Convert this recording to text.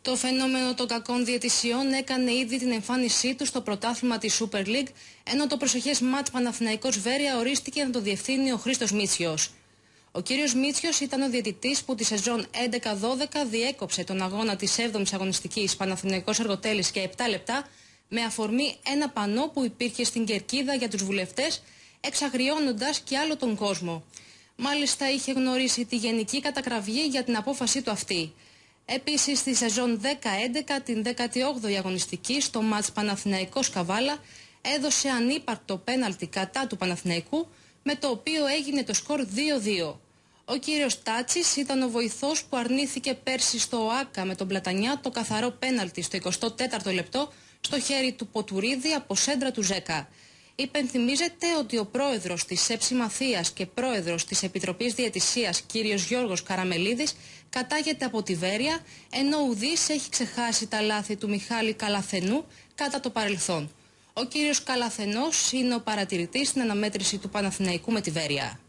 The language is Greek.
Το φαινόμενο των κακών διαιτησιών έκανε ήδη την εμφάνισή του στο πρωτάθλημα της Super League, ενώ το προσεχές μάτς Παναθηναϊκός Βέρεια ορίστηκε να το διευθύνει ο Χρήστος Μίτσιος. Ο κύριος Μίτσιος ήταν ο διαιτητής που τη σεζόν 11-12 διέκοψε τον αγώνα της 7ης αγωνιστικής Παναθηναϊκός Αργοτέλης και 7 λεπτά, με αφορμή ένα πανό που υπήρχε στην κερκίδα για τους βουλευτές, εξαγριώνοντας και άλλο τον κόσμο. Μάλιστα είχε γνωρίσει τη γενική κατακραυγή για την απόφασή του αυτή. Επίσης, στη σεζόν 10-11, την 18η αγωνιστική, στο μάτς Παναθηναϊκός Καβάλα, έδωσε ανύπαρκτο πέναλτι κατά του Παναθηναϊκού, με το οποίο έγινε το σκορ 2-2. Ο κύριος Τάτσης ήταν ο βοηθός που αρνήθηκε πέρσι στο ΟΑΚΑ με τον Πλατανιά το καθαρό πέναλτι στο 24ο λεπτό στο χέρι του Ποτουρίδη από σέντρα του Ζέκα. Υπενθυμίζεται ότι ο πρόεδρος της ΕΨ Μαθίας και πρόεδρος της Επιτροπής Διαιτησίας, κύριος Γιώργος Καραμελίδης, κατάγεται από τη Βέρεια, ενώ ουδής έχει ξεχάσει τα λάθη του Μιχάλη Καλαθενού κατά το παρελθόν. Ο κύριος Καλαθενός είναι ο παρατηρητής στην αναμέτρηση του Παναθηναϊκού με τη Βέρεια.